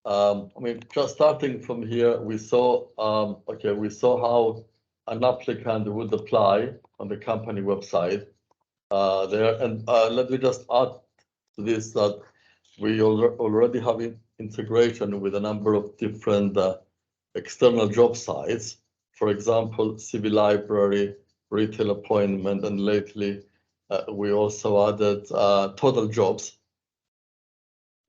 So, I mean, just starting from here, we saw, we saw how an applicant would apply on the company website there. And let me just add to this that we already have integration with a number of different external job sites. For example, CV Library, Retail Appointment, and lately we also added Total Jobs.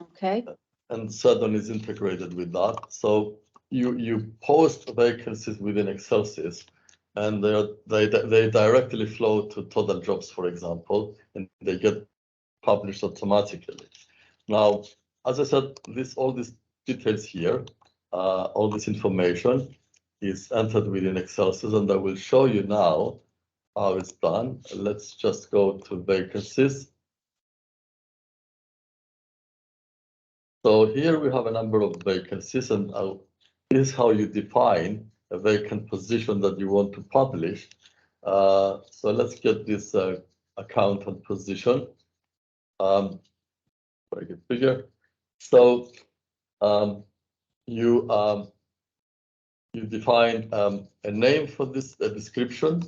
Okay. And Seddon is integrated with that. So you post vacancies within Excelsis, and they directly flow to Total Jobs, for example, and they get published automatically. Now, as I said, all these details here, all this information is entered within Excelsis, and I will show you now how it's done. Let's just go to vacancies. So here we have a number of vacancies, and this is how you define a vacant position that you want to publish. So let's get this accountant position. Make it bigger. So you define a name for this description,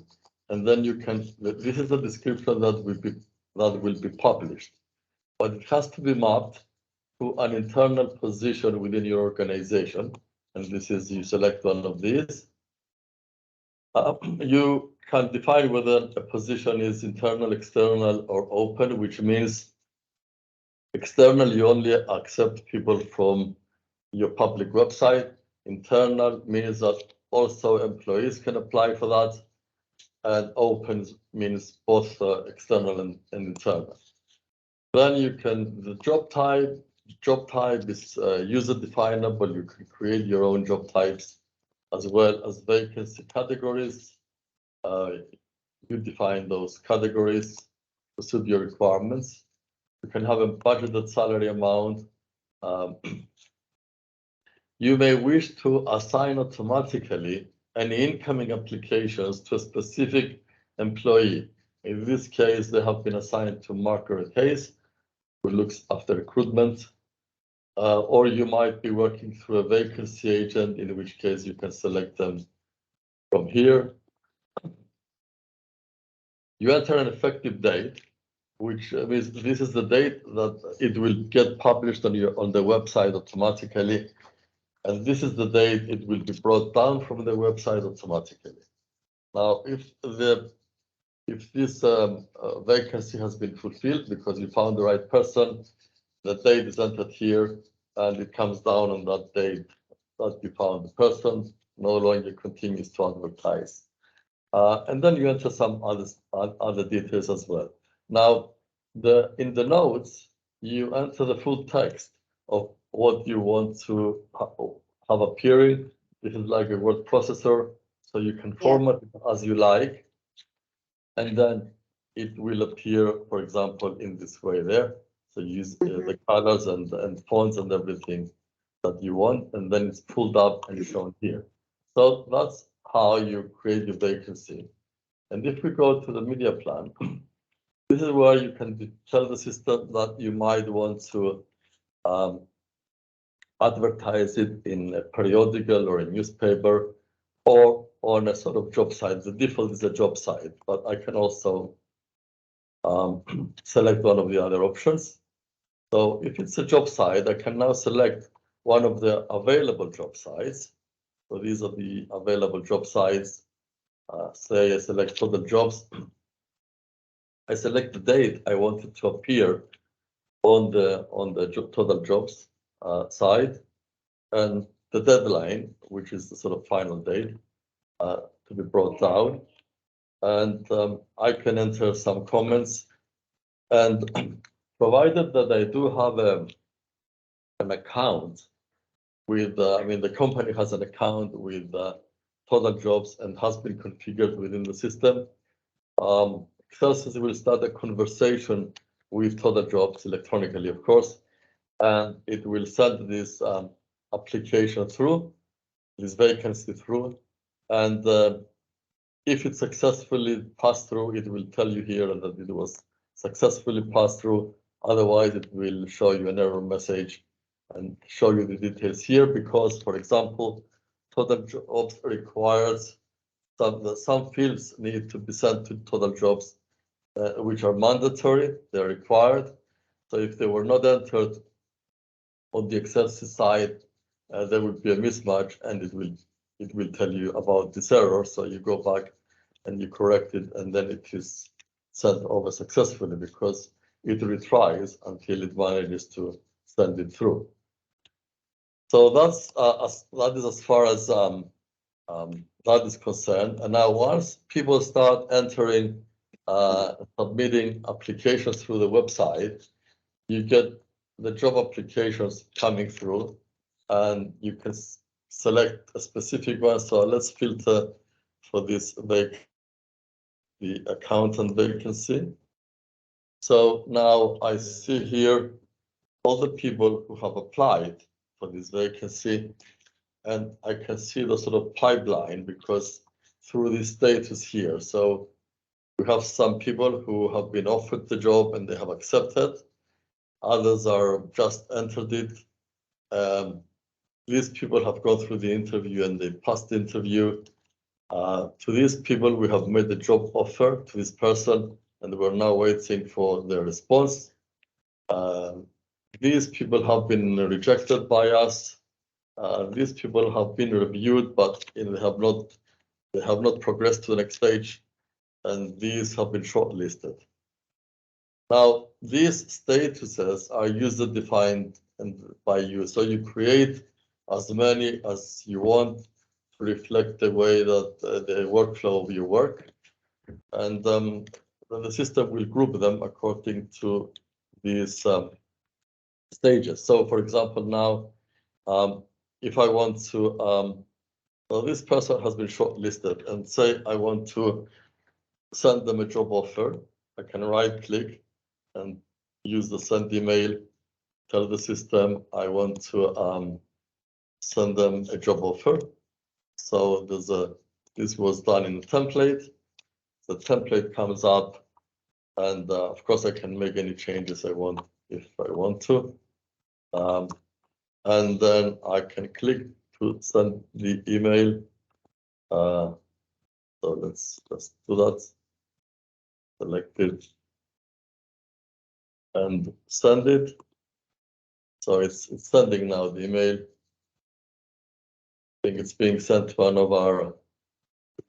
and then you can. This is a description that will be published, but it has to be mapped to an internal position within your organization. And this is, you select one of these. You can define whether a position is internal, external, or open, which means external, you only accept people from your public website. Internal means that also employees can apply for that. And open means both external and internal. Then you can, the job type is user definable. You can create your own job types as well as vacancy categories. You define those categories to suit your requirements. You can have a budgeted salary amount. You may wish to assign automatically any incoming applications to a specific employee. In this case, they have been assigned to Margaret Hayes, who looks after recruitment. Or you might be working through a vacancy agent, in which case you can select them from here. You enter an effective date, which means this is the date that it will get published on the website automatically, and this is the date it will be brought down from the website automatically. Now, if this vacancy has been fulfilled because you found the right person, the date is entered here, and it comes down on that date that you found the person, no longer continues to advertise. And then you enter some other details as well. Now, in the notes, you enter the full text of what you want to have appearing. This is like a word processor, so you can format it as you like. And then it will appear, for example, in this way there. So use the colors and fonts and everything that you want, and then it's pulled up and shown here. So that's how you create your vacancy. And if we go to the media plan, this is where you can tell the system that you might want to advertise it in a periodical or a newspaper or on a sort of job site. The default is a job site, but I can also select one of the other options. So if it's a job site, I can now select one of the available job sites. So these are the available job sites. Say I select Total Jobs. I select the date I want it to appear on the Total Jobs side, and the deadline, which is the sort of final date, to be brought down. And I can enter some comments, and provided that I do have an account with, I mean, the company has an account with Total Jobs and has been configured within the system. Excelsis will start a conversation with Total Jobs electronically, of course, and it will send this application through, this vacancy through, and if it successfully passed through, it will tell you here that it was successfully passed through. Otherwise, it will show you an error message and show you the details here because, for example, total jobs requires some fields need to be sent to total jobs, which are mandatory, they're required. So if they were not entered on the Excel side, there would be a mismatch and it will tell you about this error. So you go back and you correct it, and then it is sent over successfully because it retries until it manages to send it through. So that is as far as that is concerned. And now once people start entering, submitting applications through the website, you get the job applications coming through and you can select a specific one. So let's filter for this the accountant vacancy. So now I see here all the people who have applied for this vacancy, and I can see the sort of pipeline because through this status here. So we have some people who have been offered the job and they have accepted. Others are just entered it. These people have gone through the interview and they passed the interview. To these people, we have made the job offer to this person, and we're now waiting for their response. These people have been rejected by us. These people have been reviewed, but they have not progressed to the next stage, and these have been shortlisted. Now, these statuses are user defined and by you, so you create as many as you want to reflect the way that the workflow of your work, and then the system will group them according to these stages. So, for example, now, if I want to, well, this person has been shortlisted, and say I want to send them a job offer, I can right-click and use the send email, tell the system I want to send them a job offer. So this was done in the template. The template comes up, and of course I can make any changes I want if I want to. And then I can click to send the email. So let's do that. Select it and send it. So it's sending now the email. I think it's being sent to one of our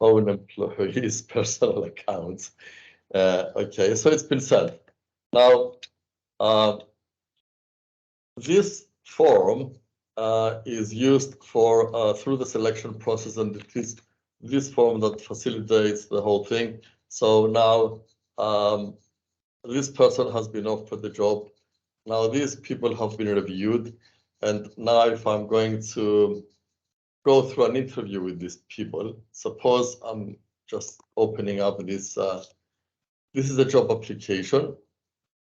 own employees' personal accounts. Okay, so it's been sent. Now, this form is used for through the selection process, and it is this form that facilitates the whole thing. So now this person has been offered the job. Now these people have been reviewed, and now if I'm going to go through an interview with these people, suppose I'm just opening up this. This is a job application.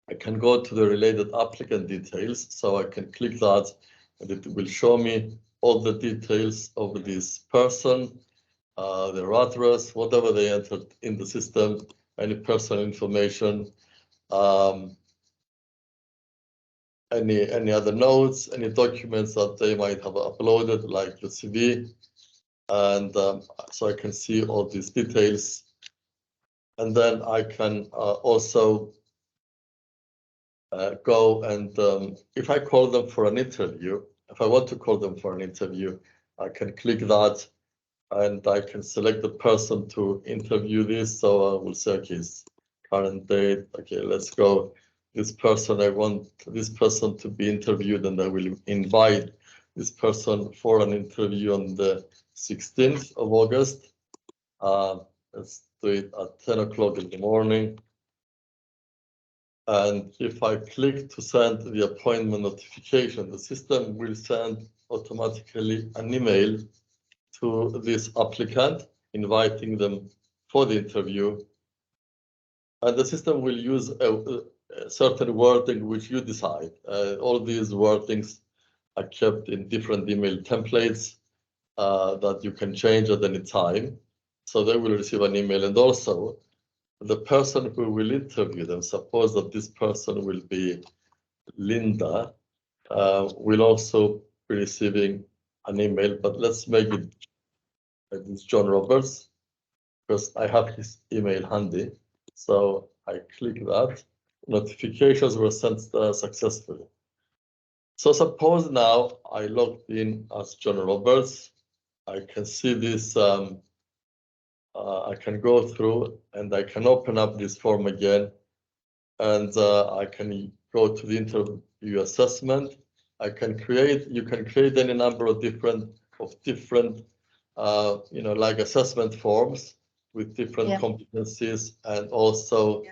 I can go to the related applicant details, so I can click that, and it will show me all the details of this person, their address, whatever they entered in the system, any personal information, any other notes, any documents that they might have uploaded, like the CV, and so I can see all these details, and then I can also go and if I call them for an interview, if I want to call them for an interview, I can click that and I can select the person to interview this. So I will say, okay, current date. Okay, let's go. This person, I want this person to be interviewed, and I will invite this person for an interview on the 16th of August. Let's do it at 10 o'clock in the morning. And if I click to send the appointment notification, the system will send automatically an email to this applicant, inviting them for the interview. And the system will use a certain wording which you decide. All these wordings are kept in different email templates that you can change at any time. So they will receive an email, and also the person who will interview them, suppose that this person will be Linda, will also be receiving an email, but let's make it it's John Roberts, because I have his email handy. So I click that. Notifications were sent successfully. So suppose now I logged in as John Roberts. I can see this. I can go through and I can open up this form again, and I can go to the interview assessment. You can create any number of different like assessment forms with different competencies and also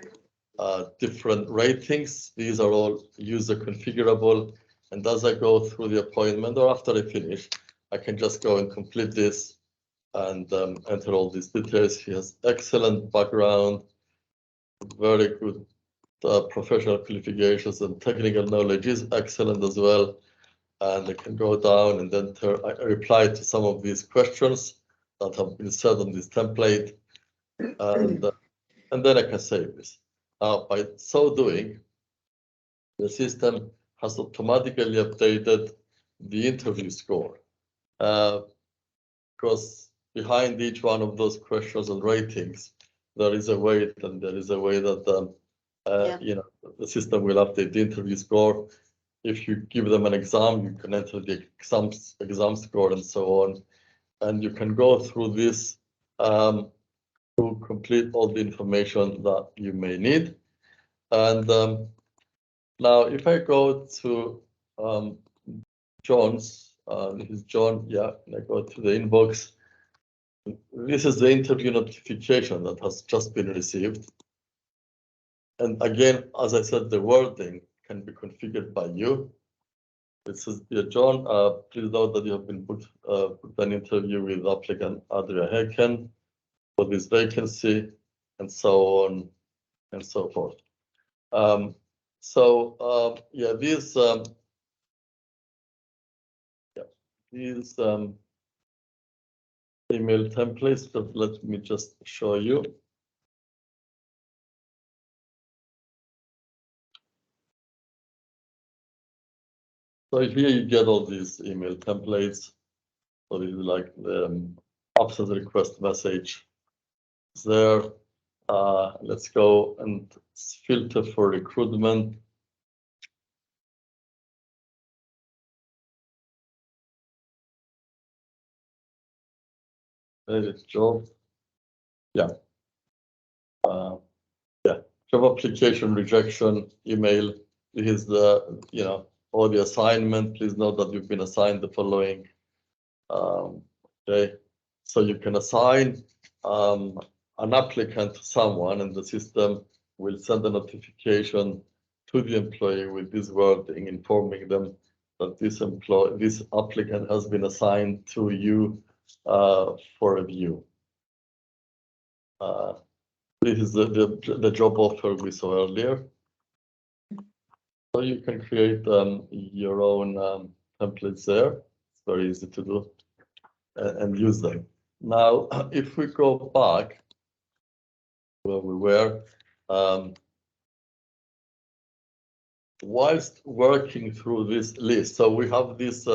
different ratings. These are all user configurable. And as I go through the appointment or after I finish, I can just go and complete this and enter all these details. He has excellent background, very good professional qualifications, and technical knowledge is excellent as well. And I can go down and then I reply to some of these questions that have been set on this template, and then I can save this. Now, by so doing, the system has automatically updated the interview score, because behind each one of those questions and ratings, there is a weight, and there is a way that the system will update the interview score. If you give them an exam, you can enter the exam score and so on, and you can go through this to complete all the information that you may need. And now, if I go to John's, this is John, and I go to the inbox. This is the interview notification that has just been received. And again, as I said, the wording can be configured by you. It says, dear John, please note that you have been booked an interview with applicant Adria Heken for this vacancy, and so on and so forth. These email templates, but let me just show you. So here you get all these email templates. So this is like the absence request message. There, let's go and filter for recruitment. Edit job. Job application rejection email. This is the or the assignment. Please note that you've been assigned the following. Okay, so you can assign an applicant to someone, and the system will send a notification to the employee with this wording, informing them that this applicant has been assigned to you for review. This is the job offer we saw earlier. So you can create your own templates there. It's very easy to do and use them. Now, if we go back where we were, whilst working through this list, so we have this.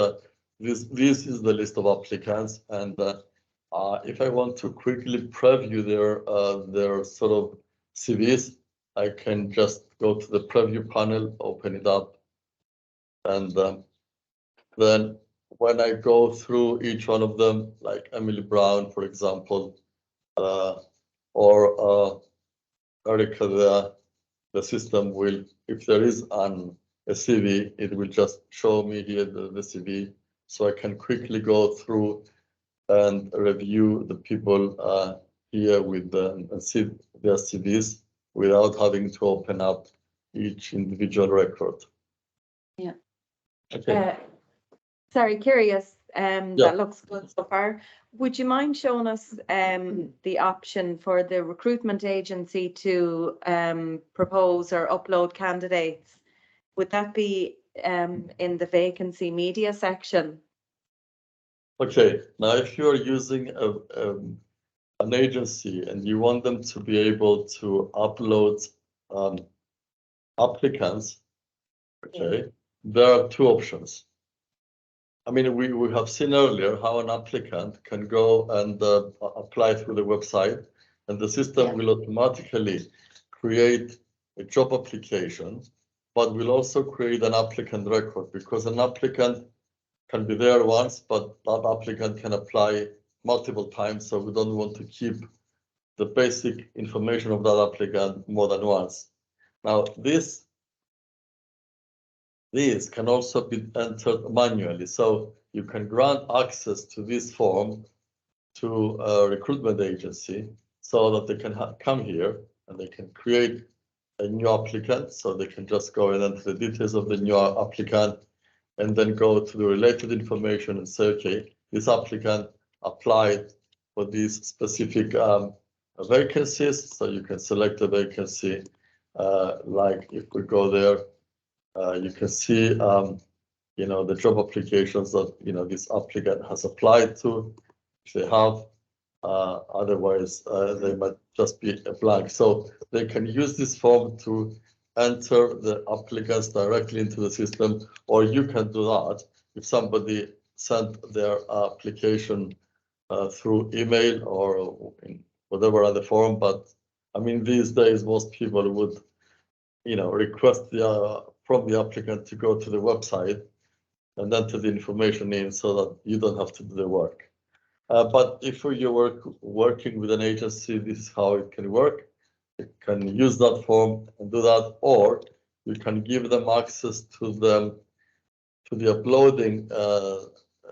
This is the list of applicants, and if I want to quickly preview their sort of CVs, I can just go to the preview panel, open it up, and then when I go through each one of them, like Emily Brown, for example, or Erica, the system will, if there is a CV, it will just show me here the CV, so I can quickly go through and review the people here with and see their CVs without having to open up each individual record. Yeah. Okay. Sorry, curious. That looks good so far. Would you mind showing us the option for the recruitment agency to propose or upload candidates? Would that be in the vacancy media section? Okay. Now, if you are using an agency and you want them to be able to upload applicants, okay, there are two options. I mean, we have seen earlier how an applicant can go and apply through the website, and the system will automatically create a job application, but will also create an applicant record, because an applicant can be there once, but that applicant can apply multiple times. So we don't want to keep the basic information of that applicant more than once. Now, this can also be entered manually. So you can grant access to this form to a recruitment agency so that they can come here and they can create a new applicant. So they can just go and enter the details of the new applicant and then go to the related information and say, okay, this applicant applied for these specific vacancies. So you can select a vacancy, like if we go there, you can see, you know, the job applications that, you know, this applicant has applied to, if they have, otherwise they might just be a blank. So they can use this form to enter the applicants directly into the system, or you can do that if somebody sent their application through email or in whatever other form. But I mean, these days, most people would, you know, request from the applicant to go to the website and enter the information in so that you don't have to do the work. But if you're working with an agency, this is how it can work. You can use that form and do that, or you can give them access to the uploading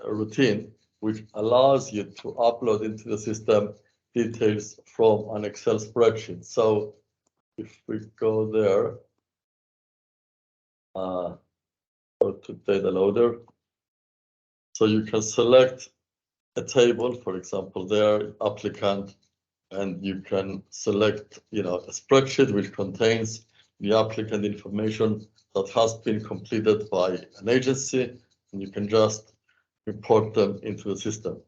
routine, which allows you to upload into the system details from an Excel spreadsheet. So if we go there, go to data loader. So you can select a table, for example, there, applicant, and you can select, you know, a spreadsheet which contains the applicant information that has been completed by an agency, and you can just import them into the system.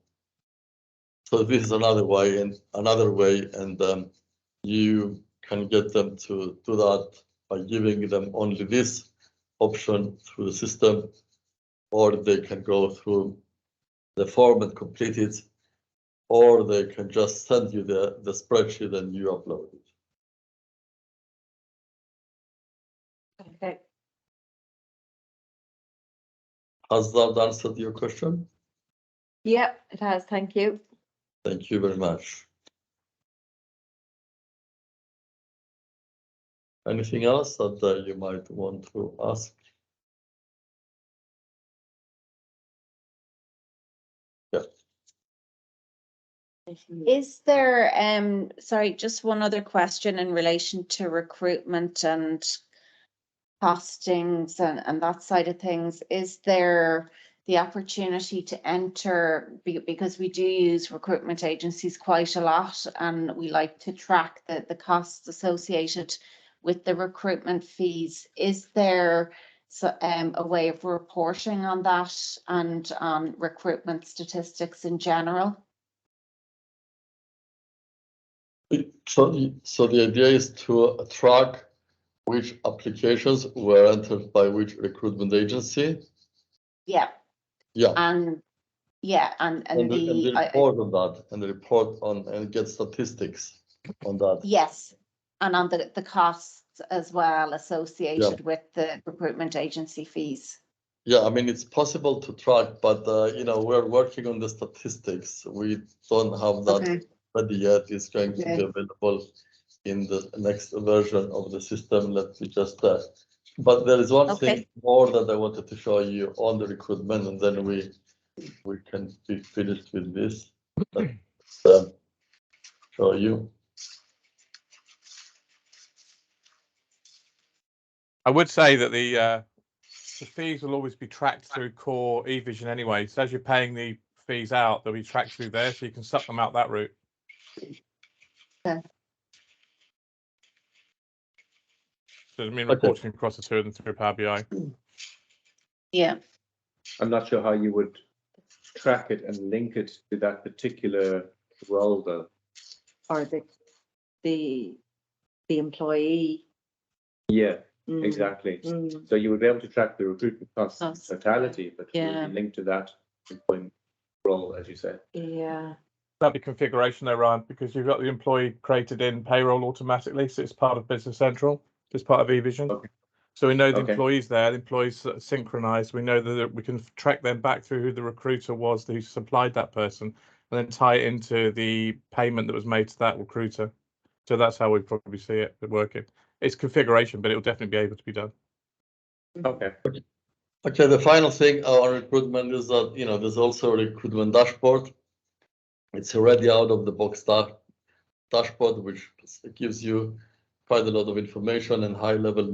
So this is another way, and you can get them to do that by giving them only this option through the system, or they can go through the form and complete it, or they can just send you the spreadsheet and you upload it. Okay. Has that answered your question? Yeah, it has. Thank you. Thank you very much. Anything else that you might want to ask? Yeah. Is there, sorry, just one other question in relation to recruitment and costings and that side of things. Is there the opportunity to enter, because we do use recruitment agencies quite a lot, and we like to track the costs associated with the recruitment fees? Is there a way of reporting on that and on recruitment statistics in general? So the idea is to track which applications were entered by which recruitment agency. Yeah. Yeah. And yeah, and the report on that, and the report on, and get statistics on that. yes, and on the costs as well associated with the recruitment agency fees. Yeah, I mean, it's possible to track, but you know, we're working on the statistics. We don't have that ready yet. It's going to be available in the next version of the system. Let me just but there is one thing more that I wanted to show you on the recruitment, and then we can be finished with this. Show you. I would say that the fees will always be tracked through core eVision anyway. So as you're paying the fees out, they'll be tracked through there, so you can suck them out that route. Okay. So I mean, reporting across the two of them through Power BI. Yeah. I'm not sure how you would track it and link it to that particular role, though. Or the employee. Yeah. Exactly. Mm. So you would be able to track the recruitment costs in Costs, totality, but it yeah. would be linked to that employment role, as you said. Yeah. That'd be configuration there, Ryan, because you've got the employee created in payroll automatically, so it's part of Business Central, it's part of eVision. Okay. So we know the Okay. employees there, the employees are synchronized. We know that we can track them back through who the recruiter was who supplied that person, and then tie it into the payment that was made to that recruiter. So that's how we probably see it working. It's configuration, but it will definitely be able to be done. Okay. Okay, the final thing on recruitment is that, you know, there's also a recruitment dashboard. It's already out of the box dashboard, which gives you quite a lot of information and high level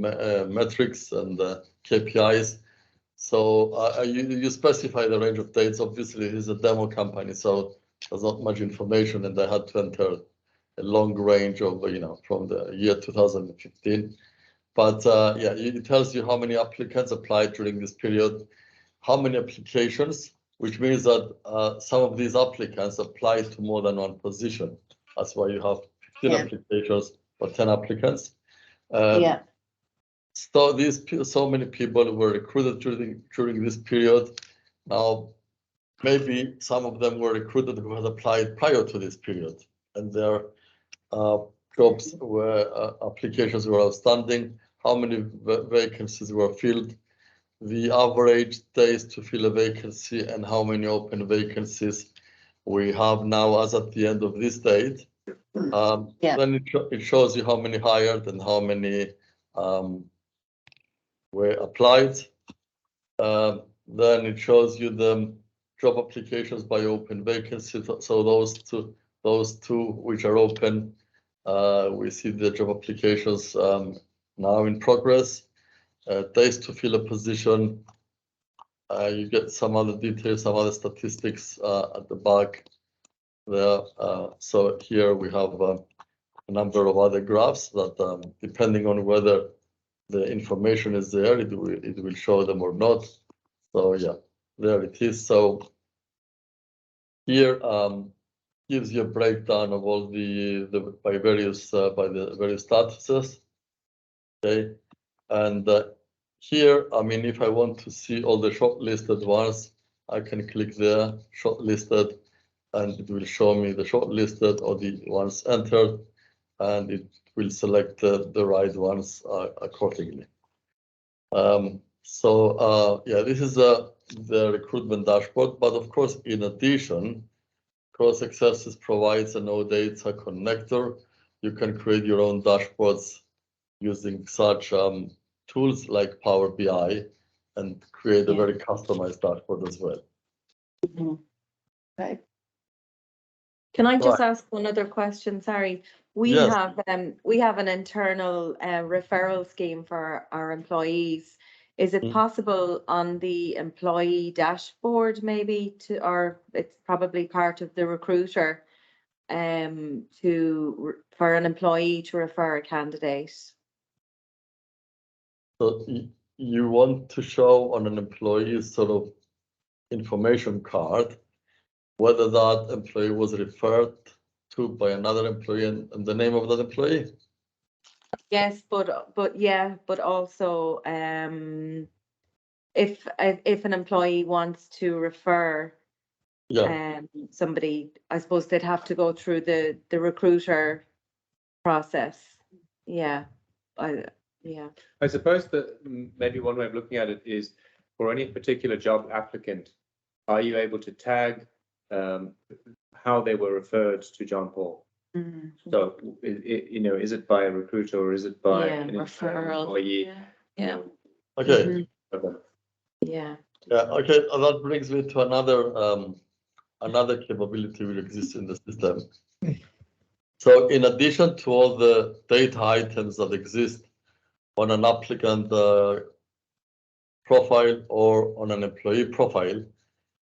metrics and KPIs. So you specify the range of dates. Obviously, it is a demo company, so there's not much information, and I had to enter a long range of, you know, from the year 2015. But yeah, it tells you how many applicants applied during this period, how many applications, which means that some of these applicants applied to more than one position. That's why you have 15 Yeah. applications or 10 applicants. Yeah. So so many people were recruited during this period. Now, maybe some of them were recruited who had applied prior to this period, and their jobs were applications were outstanding. How many vacancies were filled? The average days to fill a vacancy, and how many open vacancies we have now as at the end of this date. Yeah. Then it shows you how many hired and how many were applied. Then it shows you the job applications by open vacancies. So those two which are open, we see the job applications now in progress. Days to fill a position. You get some other details, some other statistics at the back there. So here we have a number of other graphs that, depending on whether the information is there, it will show them or not. So yeah, there it is. So here gives you a breakdown of all the by the various statuses. Okay, and here, I mean, if I want to see all the shortlisted ones, I can click there, shortlisted, and it will show me the shortlisted or the ones entered, and it will select the right ones accordingly. So yeah, this is the recruitment dashboard, but of course, in addition, Cross Accesses provides a no data connector. You can create your own dashboards using such tools like Power BI and create a very customized dashboard as well. Okay. Can I just ask one other question? Sorry. We Yes. have an internal referral scheme for our employees. Is it possible on the employee dashboard maybe or it's probably part of the recruiter for an employee to refer a candidate? So you want to show on an employee's sort of information card whether that employee was referred to by another employee and the name of that employee? Yes, but also if an employee wants to refer somebody, I suppose they'd have to go through the recruiter process. Yeah. I suppose that maybe one way of looking at it is for any particular job applicant, are you able to tag how they were referred to John Paul? So, is it by a recruiter or is it by an referral employee? Yeah. Okay. Yeah. Yeah. Okay. That brings me to another capability which exists in the system. So in addition to all the data items that exist on an applicant profile or on an employee profile,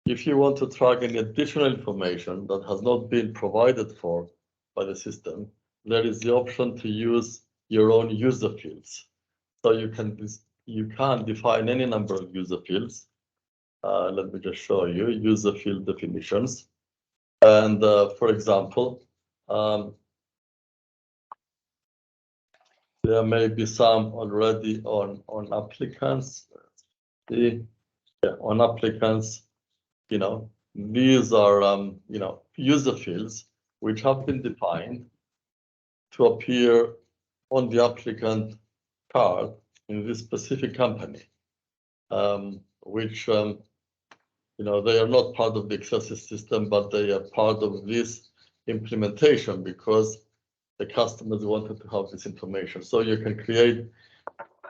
if you want to track any additional information that has not been provided for by the system, there is the option to use your own user fields. So you can define any number of user fields. Let me just show you user field definitions. And for example, There may be some already on applicants. Yeah, on applicants, you know, these are you know, user fields which have been defined to appear on the applicant card in this specific company, which you know, they are not part of the access system, but they are part of this implementation because the customers wanted to have this information. So you can create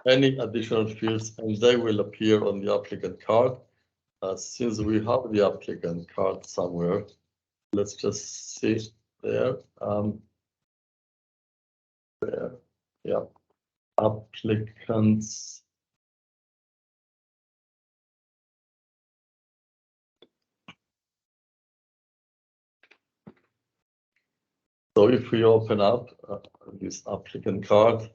any additional fields and they will appear on the applicant card. Since we have the applicant card somewhere, let's just see there. There, yeah, applicants. So if we open up this applicant card, you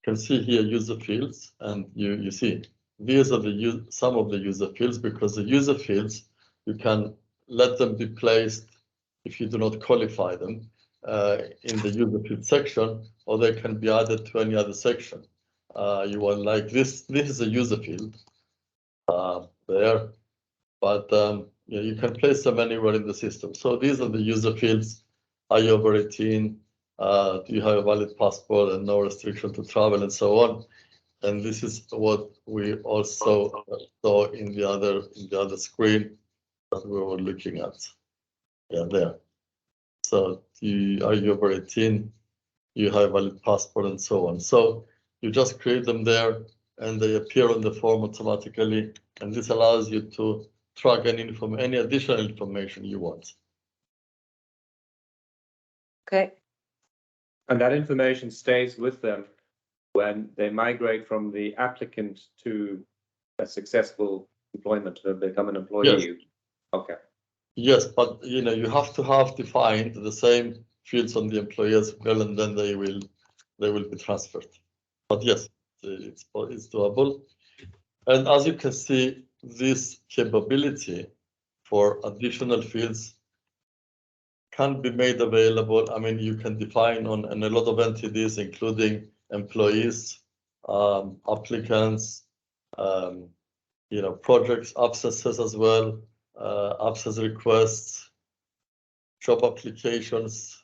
can see here user fields, and you see these are the some of the user fields, because the user fields you can let them be placed if you do not qualify them in the user field section, or they can be added to any other section. You want, like this is a user field there, but yeah, you can place them anywhere in the system. So these are the user fields. Are you over 18? Do you have a valid passport and no restriction to travel and so on? And this is what we also saw in the other screen that we were looking at. Yeah, there. So are you over 18? You have a valid passport and so on. So you just create them there and they appear on the form automatically. And this allows you to track any additional information you want. Okay. And that information stays with them when they migrate from the applicant to a successful employment to become an employee. Yes. Okay. Yes, but you know, you have to have defined the same fields on the employee as well, and then they will be transferred. But yes, it's doable. And as you can see, this capability for additional fields can be made available. I mean, you can define on a lot of entities, including employees, applicants, you know, projects, absences as well, absence requests, job applications,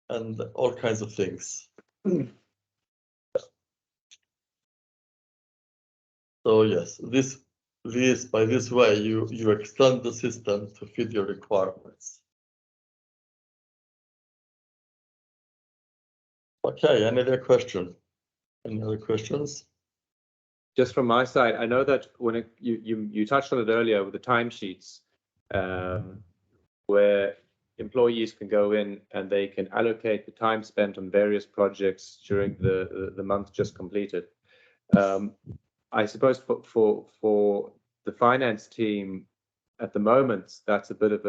and all kinds of things. So yes, by this way, you extend the system to fit your requirements. Okay, any other question? Any other questions? Just from my side, I know that when you touched on it earlier with the timesheets, where employees can go in and they can allocate the time spent on various projects during the month just completed. I suppose for the finance team at the moment, that's a bit of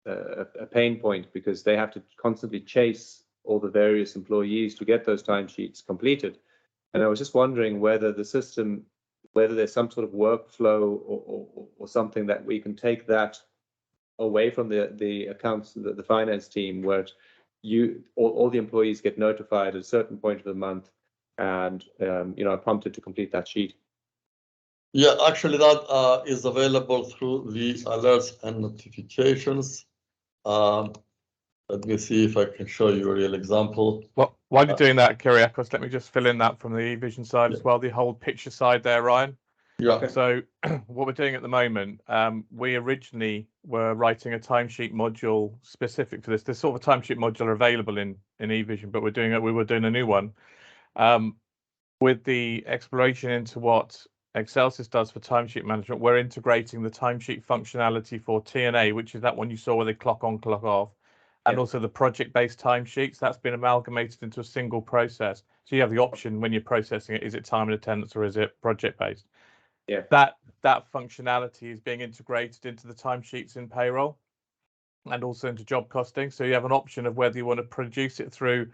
a pain point, because they have to constantly chase all the various employees to get those timesheets completed. And I was just wondering whether the system, whether there's some sort of workflow or something that we can take that away from the accounts, the finance team, where all the employees get notified at a certain point of the month and you know, are prompted to complete that sheet. Yeah, actually that is available through the alerts and notifications. Let me see if I can show you a real example. Well, while you're doing that, Kyriakos, let me just fill in that from the eVision side as well, the whole picture side there, Ryan. Yeah. Okay. So what we're doing at the moment, we originally were writing a timesheet module specific to this. There's sort of a timesheet module available in eVision, but we were doing a new one. With the exploration into what Excelsis does for timesheet management, we're integrating the timesheet functionality for TNA, which is that one you saw where they clock on, clock off, and also the project-based timesheets. That's been amalgamated into a single process. So you have the option when you're processing it, is it time and attendance or is it project-based? Yeah. That functionality is being integrated into the timesheets in payroll and also into job costing. So you have an option of whether you want to produce it through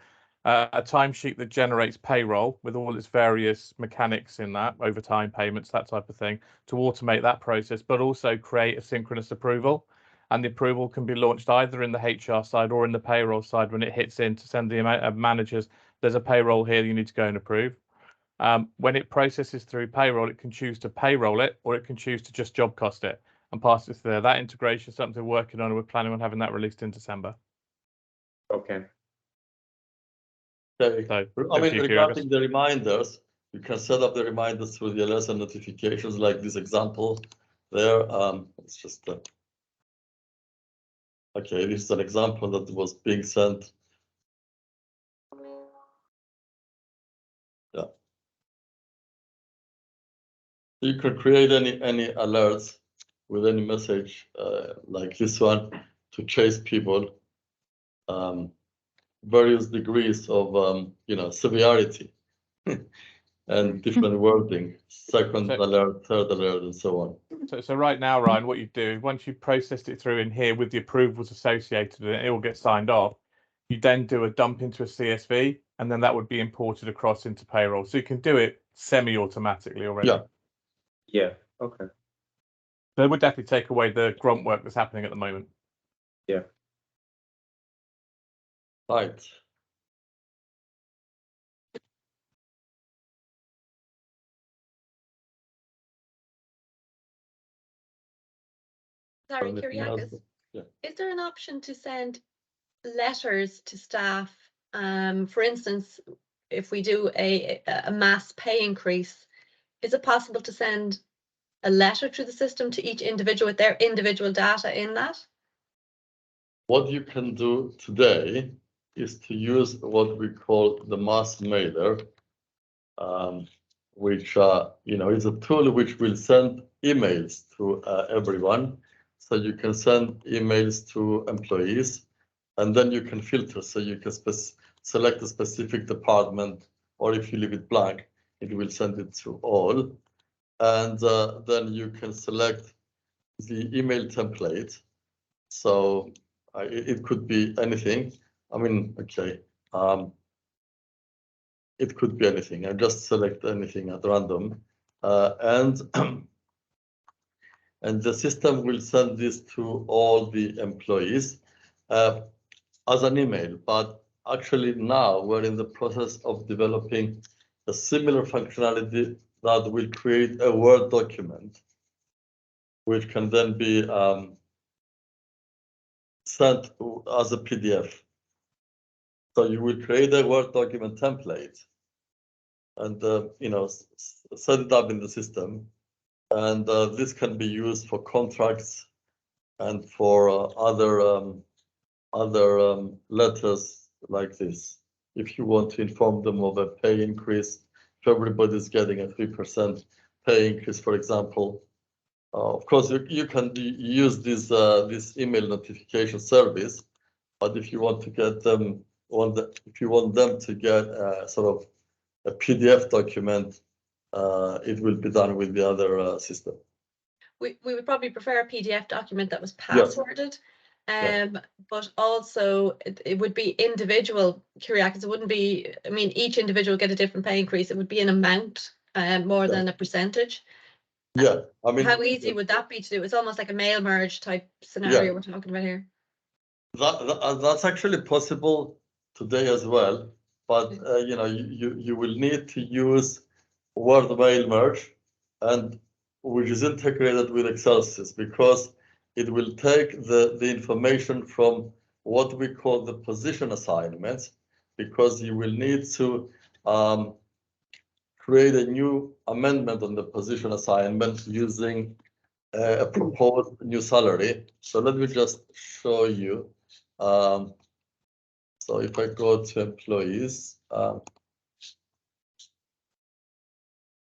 a timesheet that generates payroll with all its various mechanics in that, overtime payments, that type of thing, to automate that process, but also create a synchronous approval. and the approval can be launched either in the HR side or in the payroll side when it hits in to send the managers, there's a payroll here you need to go and approve. When it processes through payroll, it can choose to payroll it, or it can choose to just job cost it and pass it there. That integration is something we're working on, and we're planning on having that released in December. Okay. Okay. So, I mean, regarding the reminders, you can set up the reminders through the alerts and notifications, like this example there. It's just okay. This is an example that was being sent. Yeah. You can create any alerts with any message like this one to chase people. Various degrees of severity and different wording, second alert, third alert, and so on. So right now, Ryan, what you do, once you've processed it through in here with the approvals associated and it all gets signed off, you then do a dump into a CSV, and then that would be imported across into payroll. So you can do it semi-automatically already. Yeah. Yeah. Okay. So it would definitely take away the grunt work that's happening at the moment. Yeah. Right. Sorry, Anything else? Kyriakis, Yeah. is there an option to send letters to staff? For instance, if we do a mass pay increase, is it possible to send a letter through the system to each individual with their individual data in that? What you can do today is to use what we call the mass mailer, which is a tool which will send emails to everyone. So you can send emails to employees, and then you can filter. So you can select a specific department, or if you leave it blank, it will send it to all. And then you can select the email template. So it could be anything. I mean, okay. It could be anything. I just select anything at random, and the system will send this to all the employees as an email. But actually now we're in the process of developing a similar functionality that will create a Word document, which can then be sent as a PDF. So you will create a Word document template and set it up in the system, and this can be used for contracts and for other letters like this. If you want to inform them of a pay increase, if everybody's getting a 3% pay increase, for example, of course you can use this email notification service, but if you want to get them if you want them to get sort of a PDF document, it will be done with the other system. We would probably prefer a PDF document that was Yes. passworded. Yeah. But also it would be individual, Kyriakis. It wouldn't be, I mean, each individual get a different pay increase. It would be an amount more than a percentage. Yeah, I mean, how easy would that be to do? It's almost like a mail merge type scenario we're talking about here. That's actually possible today as well, but you will need to use Word mail merge, and which is integrated with Excel sys, because it will take the information from what we call the position assignments, because you will need to create a new amendment on the position assignment using a proposed new salary. So let me just show you. So if I go to employees, go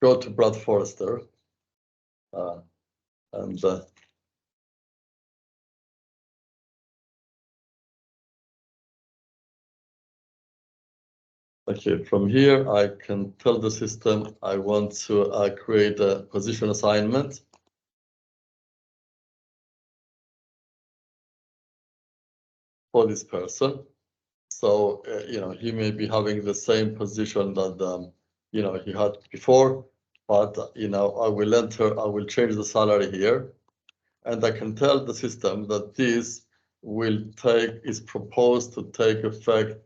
to Brad Forrester, and okay, from here I can tell the system I want to create a position assignment. For this person. So, he may be having the same position that, he had before, but, I will change the salary here. and I can tell the system that this is proposed to take effect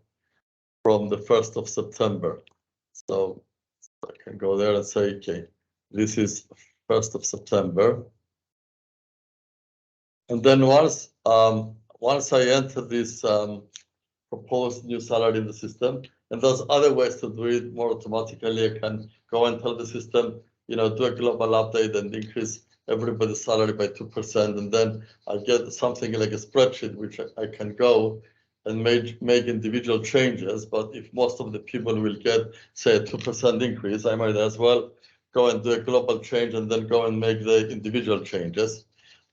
from the 1st of September. So I can go there and say, okay, this is 1st of September. And then once I enter this proposed new salary in the system, and there's other ways to do it more automatically. I can go and tell the system, do a global update and increase everybody's salary by 2%, and then I get something like a spreadsheet which I can go and make individual changes. But if most of the people will get, say, a 2% increase, I might as well go and do a global change and then go and make the individual changes.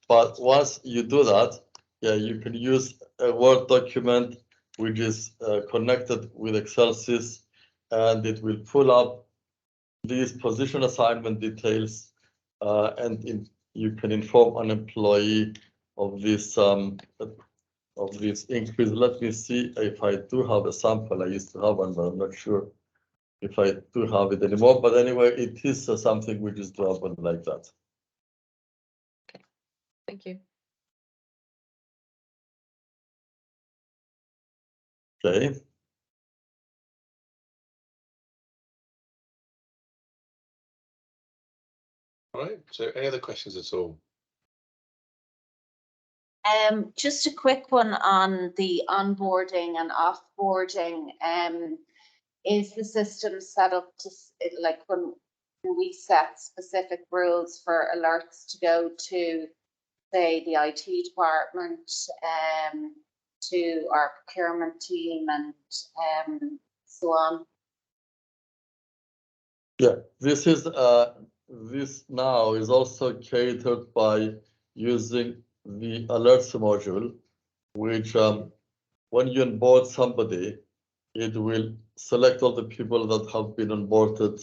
But once you do that, yeah, you can use a Word document which is connected with Excel sys, and it will pull up these position assignment details, and you can inform an employee of this increase. Let me see if I do have a sample. I used to have one, but I'm not sure if I do have it anymore. But anyway, it is something which is doable like that. Okay, thank you. Okay. All right, so any other questions at all? Just a quick one on the onboarding and offboarding. Is the system set up to, like, when we set specific rules for alerts to go to, say, the IT department, to our procurement team, and so on? Yeah, this now is also catered by using the alerts module, which when you onboard somebody, it will select all the people that have been onboarded,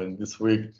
in this week,